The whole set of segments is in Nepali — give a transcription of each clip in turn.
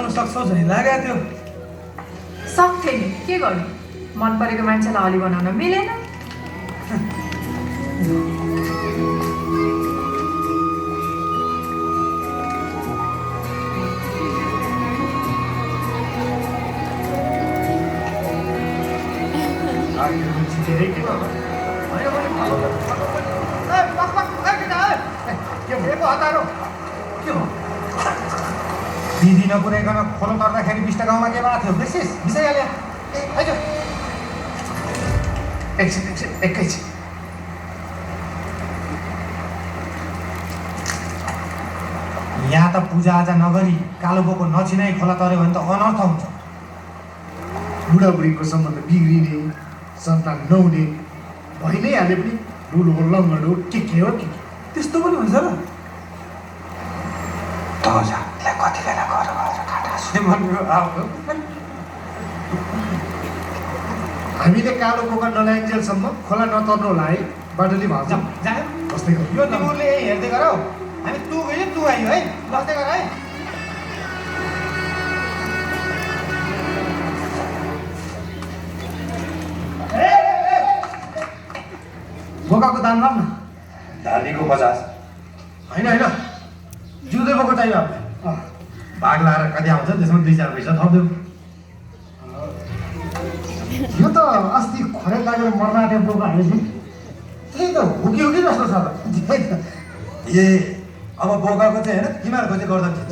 बनाउन सक्छौ झै लाग्यो त्यो। सक्थेँ नि, के गर्नु, मन परेको मान्छेलाई अलि बनाउन मिलेन। दिदी नपुर्याइकन खोलो तर्दाखेरि 20 गाउँमा के भएको थियो बिर्सिस बिसाइहाल्यो। आइज एकैछिन यहाँ त पूजाआजा नगरी कालो बोको नचिनाइ खोला तर्यो भने त अनर्थ हुन्छ। बुढाबुढीको सम्बन्ध बिग्रिने, सन्तान नहुने भइ नै हाले पनि रुल हो लङ्गड हो के हो के त्यस्तो पनि हुन्छ र? तजालाई कति बेला घर खाटा सुने भन्नु आयो। हामीले कालो बोका नल्याइन्जेलसम्म खोला नतर्नु होला है। बाटोली भाउज बस्दै गर। यो तिमीले हेर्दै गर हौ, हामी तु गयो तु आयो है, बस्दै गर है। बोकाको दाम ल न। धालीको 50 होइन जिउँदै बोको चाहियो अब। भाग लाएर कति आउँछ त्यसमा 2-4 पैसा थप्दिउँ। यो त अस्ति खरे लागेर मर्न आँट्यो बोका हालेपछि त्यही त हो कि जस्तो छ त। ए अब बोकाको चाहिँ होइन तिमीहरूको चाहिँ गर्दा खिच्छ।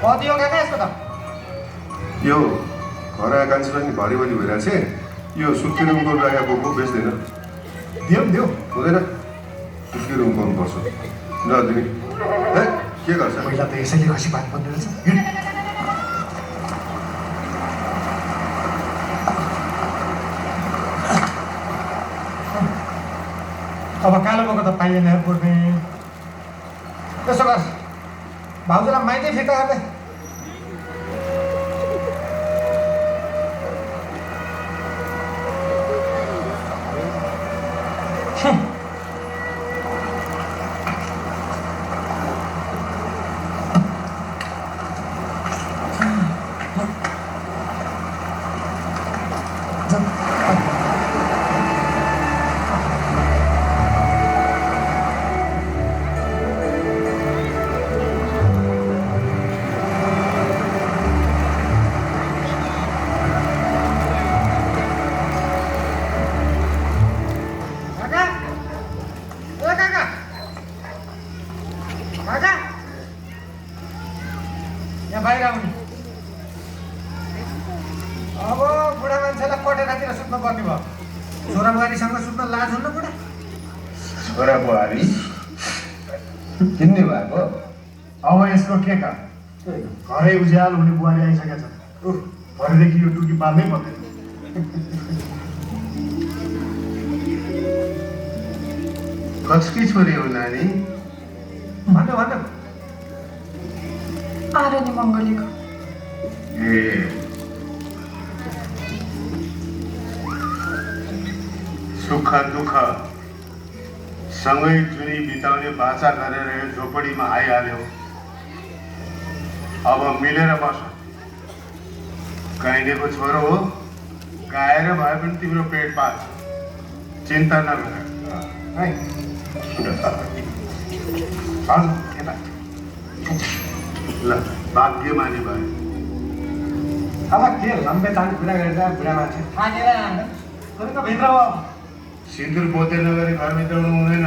कति हो काका यसको त? यो घर आकाङ्क्षालाई नि भरिभरि भइरहेको छ। यो सुत्के रुमको राखेको बोको बेच्दैन। देऊ हुँदैन, सुत्के रुम गर्नुपर्छ। ल दिने ए के गर्छ? पहिला त यसैले घसी बात पर्ने रहेछ। अब कालो बोको त पाइएन पूर्वे। त्यसो गर भाउजूलाई माइती फिर्ता गर्दै। बाहिर आउने। अब बुढा मान्छेलाई कोठेरातिर सुत्नु पर्ने भयो। छोराबुहारीसँग सुत्न लाज हुन्न बुढा? छोरा बुहारी किन्ने भएको? अब यसको के काम? घरै उज्यालो हुने बुहारी आइसकेको छ। भरेदेखि यो टुकी पाल्नै पर्दैन। कसकी छोरी हो नानी? भन्नु आरनी मङ्गलीको। ए सुख दुःख सँगै जुनी बिताउने बाचा गरेर यो झोपडीमा आइहाल्यो। अब मिलेर बस। गाइनेको छोरो हो, गाएर भए पनि तिम्रो पेट पाल्छ, चिन्ता नगर। ल भाग्यमानी भयो। अब के लम्बे तान कुरा गरेर बुढा मान्छे थाकेर आएर भित्र हो। सिन्दुर पोते नगरी घरभित्र हुँदैन।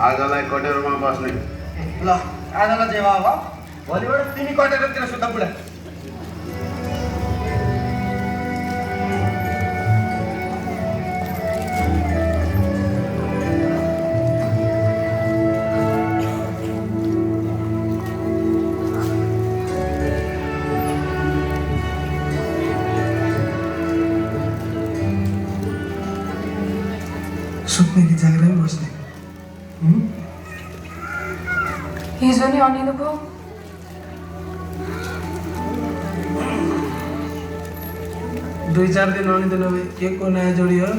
आजलाई कटेरोमा बस्ने। ल आजलाई जे भयो भोलिबाट तिमी कटेरोतिर सुत्द बुढा। सुत्ने कि जागेरै बस्ने? हिजो नि अनिलो भयो। दुई चार दिन अनिलो नभए के को नयाँ जोडी हो?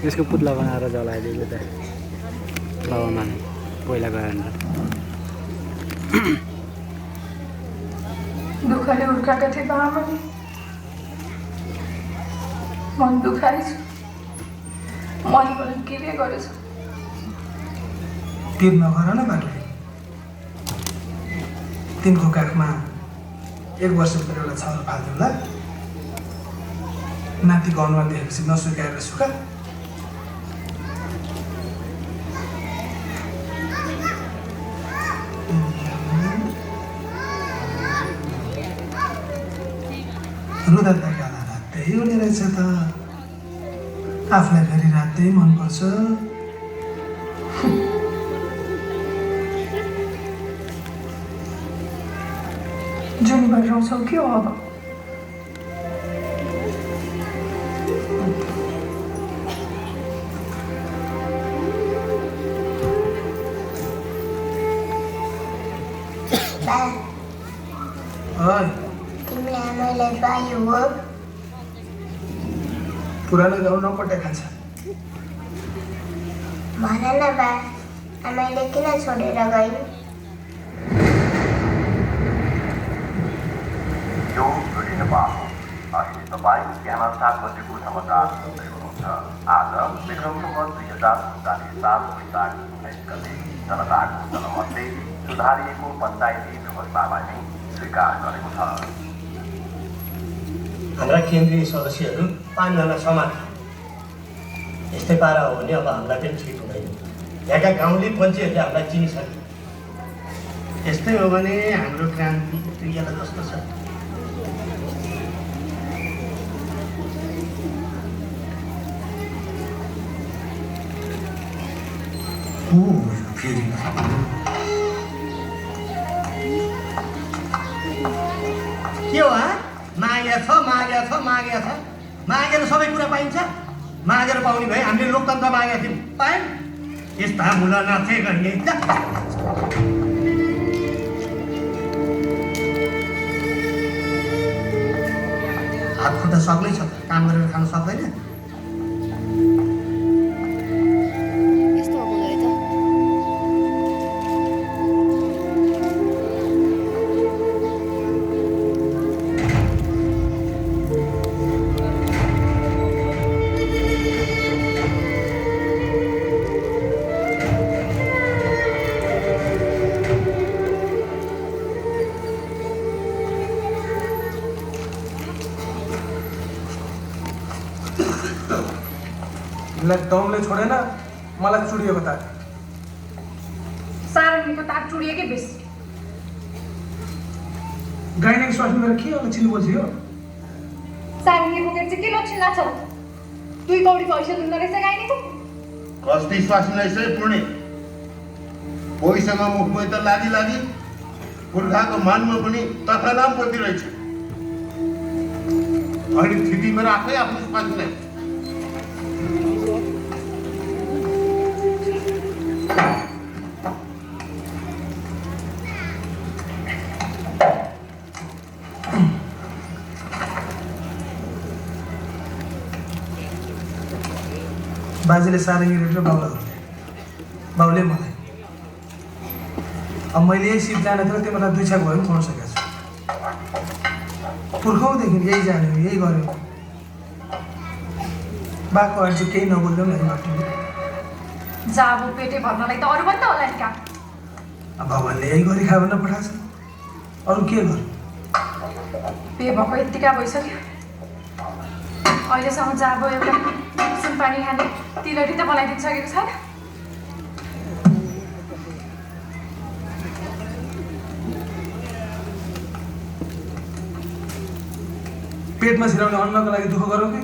यसको पुतला बनाएर जलाइदियो त लावामा पहिला गएर दुःखले हुर्काएका थिए बाबाले। मन दुखाएछ। मनबाट के गरेछ? तिर नगर न बाटोले। तिनको काखमा 1 वर्षभित्र एउटा छाउरो फाल्दिउँला। नातिको अनुहार देखेपछि नसुकाएर सुका। रुदा त गाला रातै हुने रहेछ त। आफूलाई फेरि रातै मनपर्छ। जुनी भइरहन्छौ के हो अब? तिमीले आमालाई पायो हो? पुरानो गाउँ नपट्या खान्छ। भन न बा, आमाले किन छोडेर गइन्? यो भिडियो नेपाल अहिले तपाईँ बिहान 7 बजेको समाचार सुन्दै हुनुहुन्छ। आज विक्रम सम्वत 2047 साल वैशाख 19 गते जनताको जनमतले सुधारिएको पञ्चायती व्यवस्थालाई नै स्वीकार गरेको छ। हाम्रा केन्द्रीय सदस्यहरू 5 जना समान यस्तै पारा हो भने अब हामीलाई पनि ठिक हुँदैन। यहाँका गाउँले पञ्चीहरूले हामीलाई चिनिसके। यस्तै हो भने हाम्रो क्रान्ति क्रियालाई कस्तो छ? के हो मागेको छ मागेको छ मागेको छ मागेर सबै कुरा पाइन्छ? मागेर पाउने भए हामीले लोकतन्त्र मागेका थियौँ, पायौँ? यस्ता मुला नाथे गर्ने हात खुट्टा सक्लै छ, काम गरेर खान सक्दैन। दमले छोडेन, मलाई चुडिएको ताक। सारङ्गीको ताक चुडिएकै बेस। गाइनेको स्वास्नी गरेर के होला चिन्नु बोल्छ यो? सारङ्गी बोकेर चाहिँ के लक्षण लाग्छ? 2 कौडी पैसा दिँदो रहेछ गाइनेको। कस्ती स्वास्नीलाई चाहिँ पुर्णे पैसामा मुखमै त लागी पुर्खाको मानमा पनि तथा नाम पर्दि रहेछ। अहिले स्थितिमा राखै आफ्नो स्वास्नीलाई। बाजेले सारङ्गी रेटेर बाउलाई भन्थे बाउले मलाई अब मैले यही सिप जान थियो त्यो मलाई 2 छाक भयो पनि खुवाउन सकेको छु पुर्खौँदेखि यही जान्यो यही गऱ्यो बाको अरू चाहिँ केही नबोल्यो नि बाटोले जाबो पेटे भर्नलाई त अरू पनि त होला नि काम अब भगवान्ले यही गरी खा भनेर पठाएको छ अरू के गर्नु पे भएको यत्तिका भइसक्यो अहिलेसम्म जाबो एउटा सुनपानी खाने तिलहरी त बनाइदिन सकेको छैन पेटमा छिराउने अन्नको लागि दुःख गरौँ कि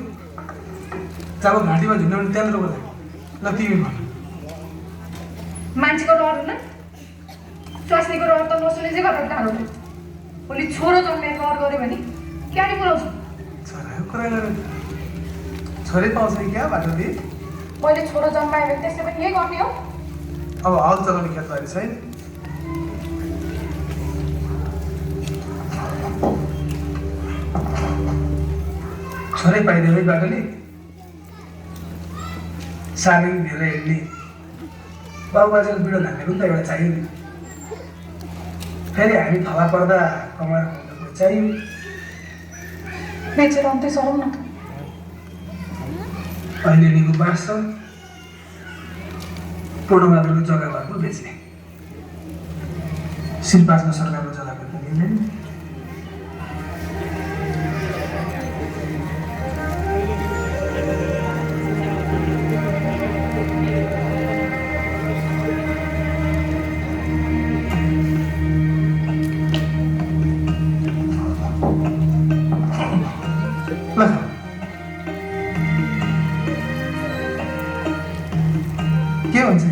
जब घाँटीमा झुन्डाउने त्यहाँनिर बोलायो ल तिमी भन मान्छेको रहर हुन स्वास्नीको रहर त नसुने चाहिँ गरेर गाह्रो हो भोलि छोरो जन्मेर रहर गऱ्यो भने क्या नि पुऱ्याउँछु छोराको कुरा गरेर छोरै पाउँछ कि क्या बाटोले मैले छोरो जन्मायो भने त्यसले पनि यही गर्ने हो अब हल चलाउने खेतबारी छैन छोरै पाइदियो है बाटोले साह्रै धेरै हेर्ने बाबुबाजेको बिडो धान्ने पनि त एउटा चाहियो नि फेरि हामी थला पर्दा कमाएर खुवाउनु चाहियो बेचेर अन्त्य सरौँ न अहिले निको बास छ पूर्णबहादुरको जग्गा भएको बेच्ने शिल्पासको सरकारको जग्गाको त मिल्दैन के भन्छ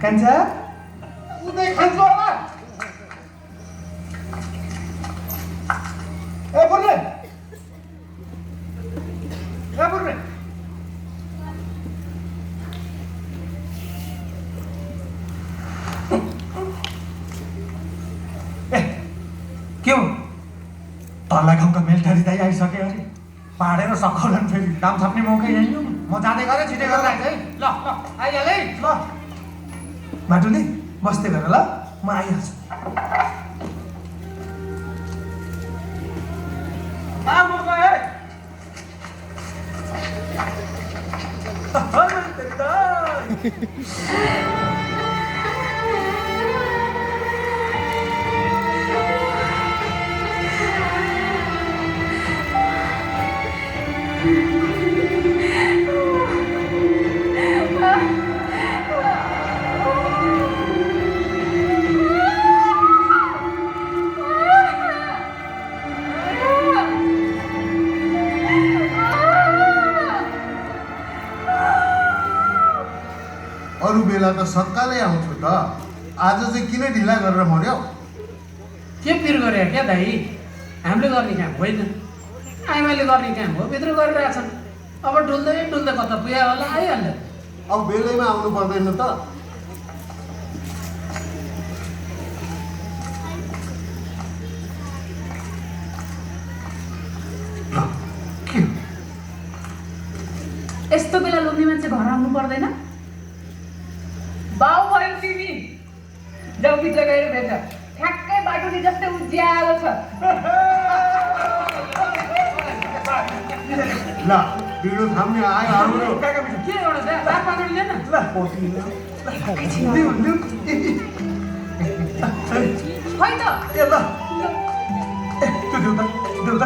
कान्छा उदय खान्छु होला ए बुर्रे के हो तल्ला गाउँका मेलटारी दाइ आइसक्यो अरे पाडेर सकाउलन फेरि दाम थप्ने मौकै यही हो म जाँदै गरेँ छिटै गरेर आइज है ल आइहालेँ ल बाटोले बस्दै गर ल म आइहाल्छु अरू बेला त सक्कालै आउँछु त आज चाहिँ किन ढिला गरेर मर्यो के पिर गरे क्या दाइ हामीले गर्ने काम होइन आइमाले गर्ने काम हो भित्र गरिरहेछन् अब डुल्दै डुल्दै कता पुग्यो होला आइहाल्यो अब बेलैमा आउनु पर्दैन त यस्तो बेला लोग्ने मान्छे घर आउनु पर्दैन बाउ भयो तिमी जाऊ भित्र गएर भेट ठ्याक्कै बाटोली जस्तै उज्यालो छ ल बिडो थाम्ने आयो हाम्रो के एउटा बात माग्नु लिएन ल खै त ए ल त्यो देऊ त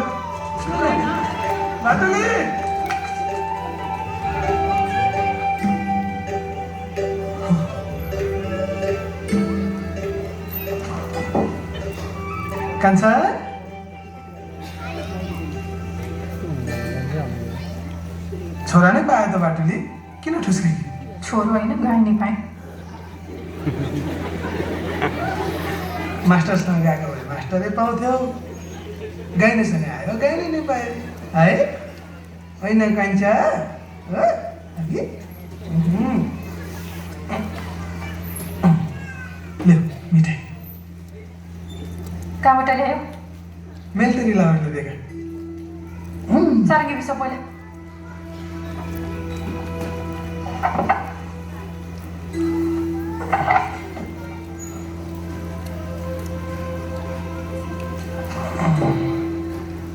बाटोली कान्छा छोरा नै पायो त बाटोली किन ठुस्के छोरो होइन गाई नै पाएँ मास्टरसँग गएको भए मास्टरै पाउँथ्यो गाइनेसँग आयो गाइने नै पायो है होइन कान्छा हो अघि ल्याऊ मिठाई कहाँबाट ल्यायो मेलतेरी लगाउने देखा सारङ्गी बिस पहिला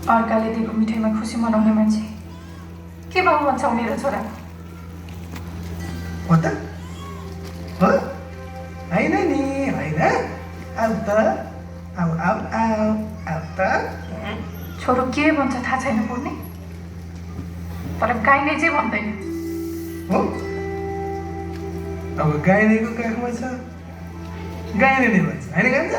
अर्काले दिएको मिठाईमा खुसी मनाउने मान्छे के भाउ भन्छ मेरो छोरा हो त हो होइन नि होइन आऊ त आऊ आऊ आऊ आऊ त छोरो के भन्छ थाहा छैन पुग्ने तर गाइने चाहिँ भन्दैन हो अब गाइनेको काखमा छ गाइने नै भन्छ होइन गान्छ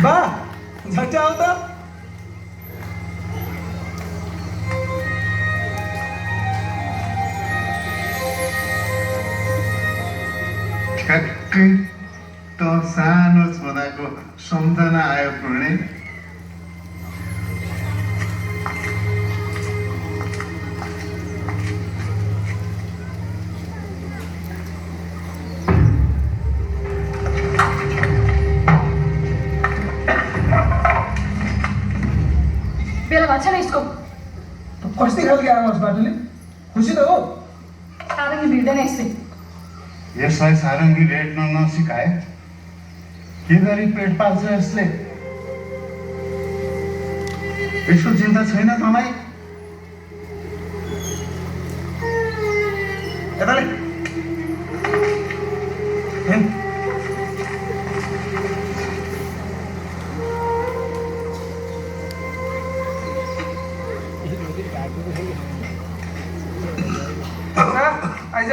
बा झट्ट आऊ त ठ्याक्कै त सानो छोराको सम्झना आयो पूर्णे बेला भन्छ नि यसको कस्तो खालको आवाज बाटोले खुसी त हो सारङ्गी भिड्दैन यसले यसलाई सारङ्गी भेट्न नसिकाए के गरी पेट पाल्छ यसले यसको चिन्ता छैन तपाईँ यताले आइज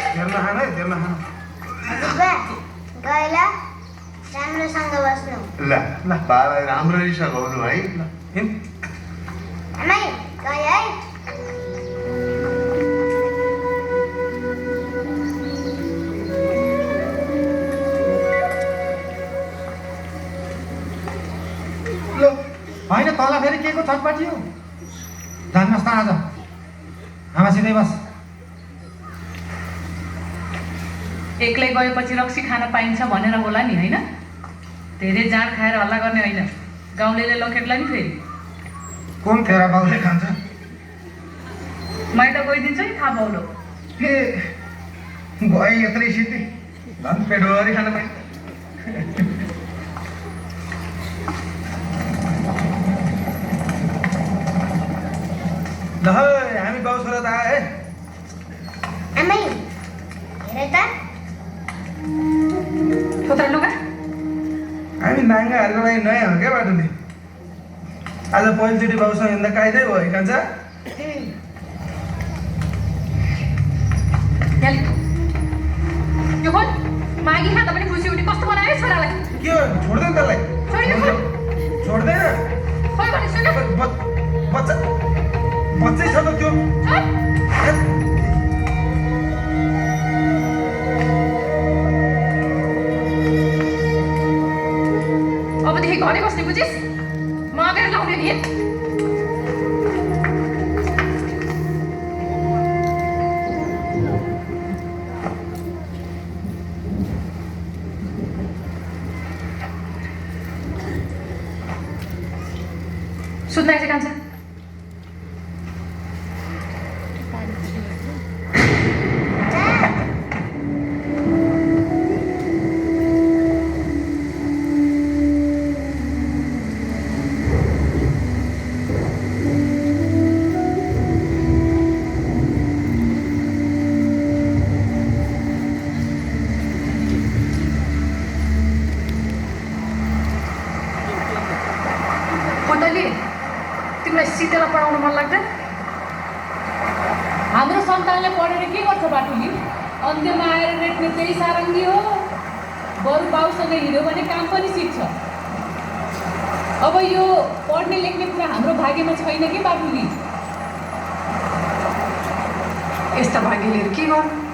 धेर नखानु है धेर नखानु बुबा गएर राम्रोसँग बस्नु ल ल बाबालाई राम्ररी सघाउनु है आमै गए है होइन तल फेरि के को छटपटी हो जान्नुहोस् त आज आमासितै बस एक्लै गएपछि रक्सी खान पाइन्छ भनेर होला नि होइन धेरै जाँड खाएर हल्ला गर्ने होइन गाउँलेले लखेट्ला नि फेरि कुन फेरा बाउले खान्छ माइत गइदिन्छ नि थाहा बाउलो ए गए यत्रै सिद्धि झन् पेटभरि खान पाइन्छ ल हामी बाउ छोरा त आए है आमै हेर त छोत्र लुगा हामी नाङ्गाहरूको लागि नयाँ हो क्या बाटोले आज पहिलोचोटि बाउसँग हिँड्दा कायदै भयो कान्छ यो खोल मागी खाँदा पनि खुसी हुने कस्तो बनायो छोरालाई के हो छोड्दैन त्यसलाई छोड्दैन खोइ भने सुन्यो बच्चा बच्चै छ त त्यो अबदेखि घरै बस्ने बुझिस् मागेर लाउने नि सुत्न आइज कान्छ तिमीलाई सितेर पढाउन मन लाग्दैन हाम्रो सन्तानले पढेर के गर्छ बाटुली अन्त्यमा आएर रेट्ने त्यही सारङ्गी हो बरु बाउसँग हिँड्यो भने काम पनि सिक्छ अब यो पढ्ने लेख्ने कुरा हाम्रो भाग्यमा छैन कि बाबुली। यस्ता भाग्य लिएर के गर्नु?